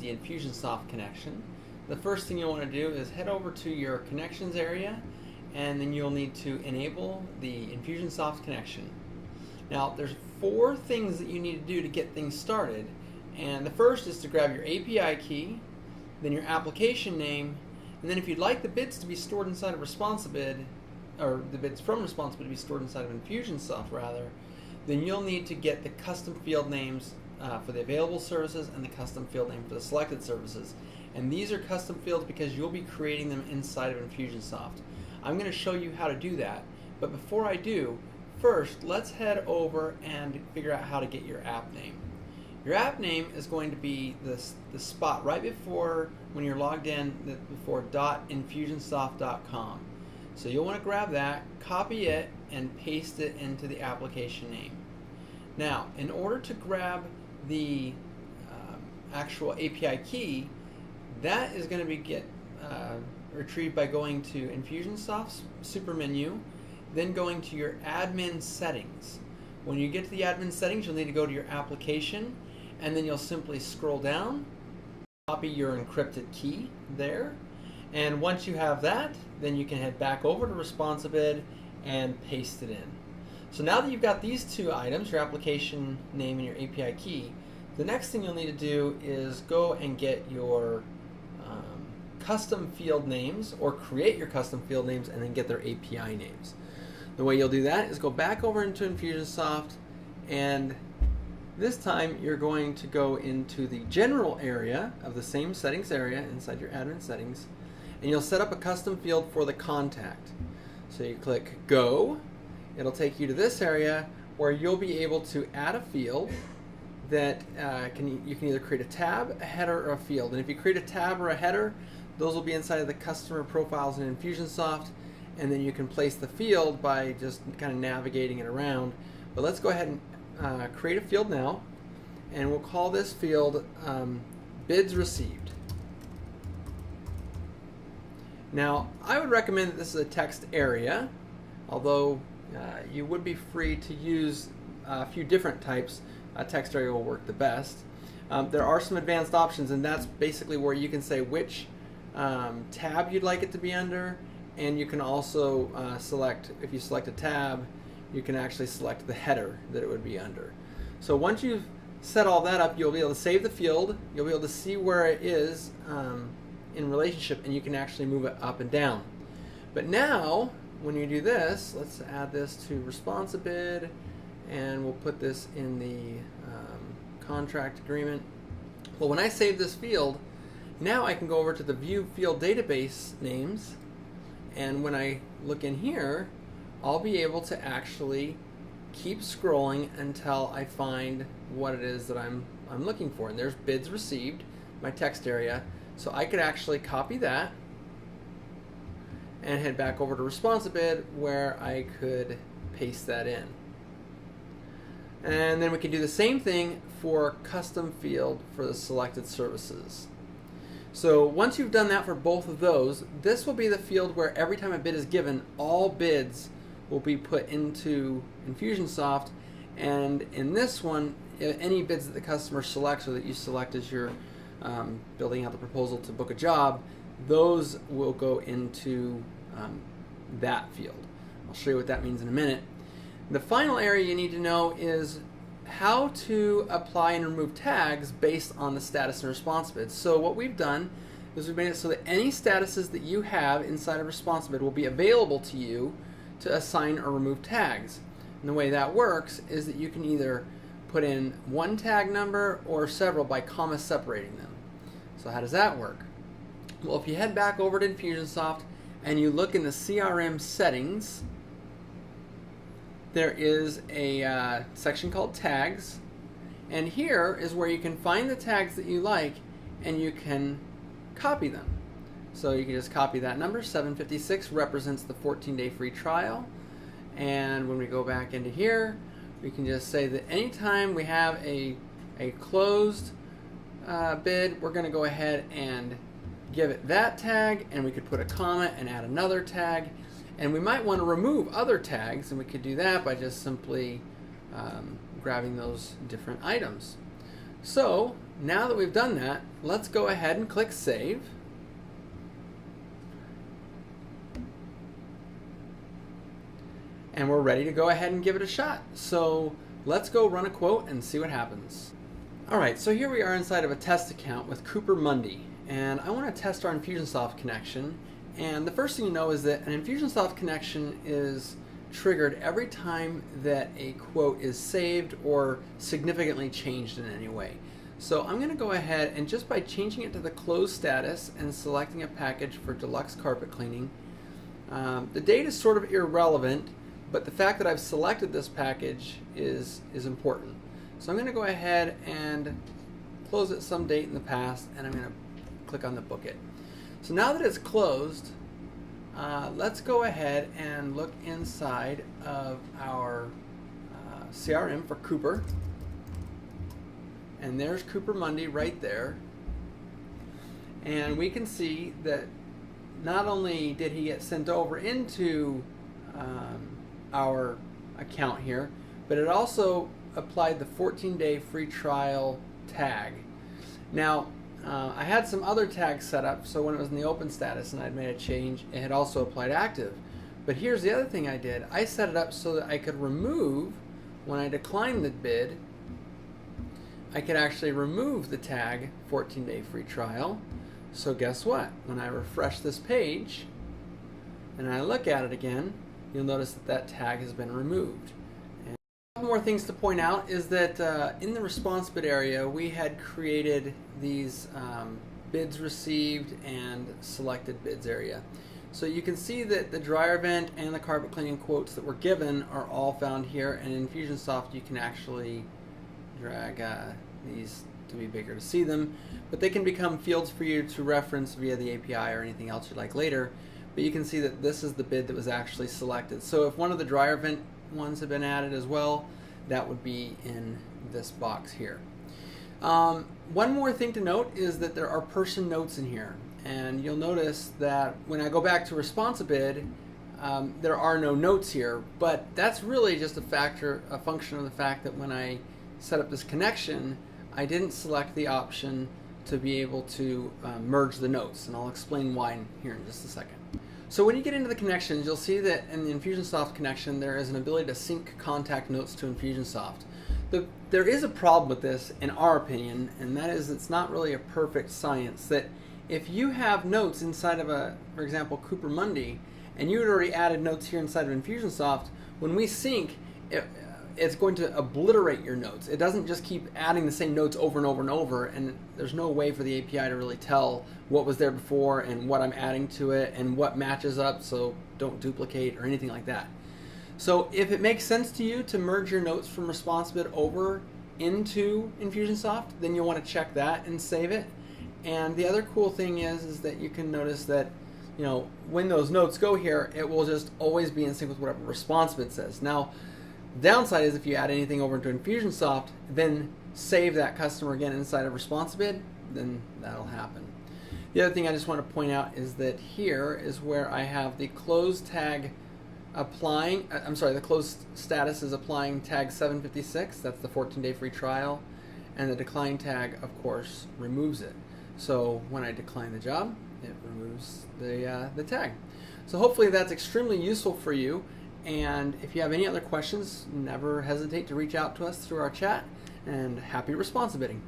the Infusionsoft connection. The first thing you'll want to do is head over to your connections area, and then you'll need to enable the Infusionsoft connection. Now there's 4 things that you need to do to get things started, and the first is to grab your API key, then your application name, and then if you'd like the bids to be stored inside of ResponsiBid, or the bids from ResponsiBid to be stored inside of Infusionsoft rather, then you'll need to get the custom field names for the available services and the custom field name for the selected services. And these are custom fields because you'll be creating them inside of Infusionsoft. I'm going to show you how to do that, but before I do, first let's head over and figure out how to get your app name. Your app name is going to be the spot right before, when you're logged in, before .infusionsoft.com. So you'll want to grab that, copy it, and paste it into the application name. Now, in order to grab the actual API key, that is going to be retrieved by going to Infusionsoft's super menu, then going to your admin settings. When you get to the admin settings, you'll need to go to your application, and then you'll simply scroll down, copy your encrypted key there, and once you have that, then you can head back over to ResponsiBid and paste it in. So now that you've got these 2 items, your application name and your API key, the next thing you'll need to do is go and get your custom field names, or create your custom field names and then get their API names. The way you'll do that is go back over into Infusionsoft, and this time you're going to go into the general area of the same settings area inside your admin settings, and you'll set up a custom field for the contact. So you click go, it'll take you to this area where you'll be able to add a field that you can either create a tab, a header, or a field. And if you create a tab or a header, those will be inside of the customer profiles in Infusionsoft, and then you can place the field by just kind of navigating it around. But let's go ahead and create a field now, and we'll call this field bids received. Now, I would recommend that this is a text area, although you would be free to use a few different types. Text area will work the best. There are some advanced options, and that's basically where you can say which tab you'd like it to be under, and you can also select, if you select a tab, you can actually select the header that it would be under. So once you've set all that up, you'll be able to save the field, you'll be able to see where it is in relationship, and you can actually move it up and down. But now, when you do this, let's add this to ResponsiBid, and we'll put this in the contract agreement. Well, when I save this field, now I can go over to the View Field Database Names, and when I look in here, I'll be able to actually keep scrolling until I find what it is that I'm looking for. And there's bids received, my text area. So I could actually copy that and head back over to ResponsiBid, where I could paste that in. And then we can do the same thing for custom field for the selected services. So once you've done that for both of those, this will be the field where every time a bid is given, all bids will be put into Infusionsoft, and in this one, any bids that the customer selects or that you select as you're building out the proposal to book a job, those will go into that field. I'll show you what that means in a minute. The final area you need to know is how to apply and remove tags based on the status and ResponsiBid. So what we've done is we've made it so that any statuses that you have inside of ResponsiBid will be available to you to assign or remove tags. And the way that works is that you can either put in one tag number or several by comma separating them. So how does that work? Well, if you head back over to Infusionsoft and you look in the CRM settings, there is a section called tags, and here is where you can find the tags that you like and you can copy them. So you can just copy that number. 756 represents the 14-day free trial, and when we go back into here, we can just say that anytime we have a closed bid, we're going to go ahead and give it that tag, and we could put a comma and add another tag. And we might want to remove other tags, and we could do that by just simply grabbing those different items. So now that we've done that, let's go ahead and click Save. And we're ready to go ahead and give it a shot. So let's go run a quote and see what happens. Alright, so here we are inside of a test account with Cooper Mundy, and I want to test our Infusionsoft connection. And the first thing you know is that an Infusionsoft connection is triggered every time that a quote is saved or significantly changed in any way. So I'm going to go ahead and just by changing it to the closed status and selecting a package for deluxe carpet cleaning, the date is sort of irrelevant, but the fact that I've selected this package is important. So I'm going to go ahead and close it some date in the past, and I'm going to click on the Book It. So now that it's closed, let's go ahead and look inside of our CRM for Cooper. And there's Cooper Mundy right there. And we can see that not only did he get sent over into our account here, but it also applied the 14-day free trial tag. Now, I had some other tags set up, so when it was in the open status and I'd made a change, it had also applied active. But here's the other thing I did. I set it up so that I could remove, when I declined the bid, I could actually remove the tag 14-day free trial. So guess what? When I refresh this page and I look at it again, you'll notice that that tag has been removed. And a couple more things to point out is that in the ResponsiBid area, we had created these bids received and selected bids area. So you can see that the dryer vent and the carpet cleaning quotes that were given are all found here, and in Infusionsoft you can actually drag these to be bigger to see them, but they can become fields for you to reference via the API or anything else you'd like later. But you can see that this is the bid that was actually selected. So if one of the dryer vent ones had been added as well, that would be in this box here. One more thing to note is that there are person notes in here, and you'll notice that when I go back to ResponsiBid, there are no notes here, but that's really just a function of the fact that when I set up this connection, I didn't select the option to be able to merge the notes, and I'll explain why here in just a second. So when you get into the connections, you'll see that in the Infusionsoft connection there is an ability to sync contact notes to Infusionsoft. There is a problem with this in our opinion, and that is it's not really a perfect science. That if you have notes inside of for example, Cooper Mundy, and you had already added notes here inside of Infusionsoft, when we sync, it's going to obliterate your notes. It doesn't just keep adding the same notes over and over and over, and there's no way for the API to really tell what was there before and what I'm adding to it and what matches up, so don't duplicate or anything like that. So if it makes sense to you to merge your notes from ResponsiBid over into Infusionsoft, then you'll want to check that and save it. And the other cool thing is that you can notice that when those notes go here, it will just always be in sync with whatever ResponsiBid says. Now, the downside is if you add anything over into Infusionsoft, then save that customer again inside of ResponsiBid, then that'll happen. The other thing I just want to point out is that here is where I have the closed tag applying, the closed status is applying tag 756, that's the 14-day free trial, and the decline tag, of course, removes it. So when I decline the job, it removes the tag. So hopefully that's extremely useful for you. And if you have any other questions, never hesitate to reach out to us through our chat, and happy ResponsiBidding.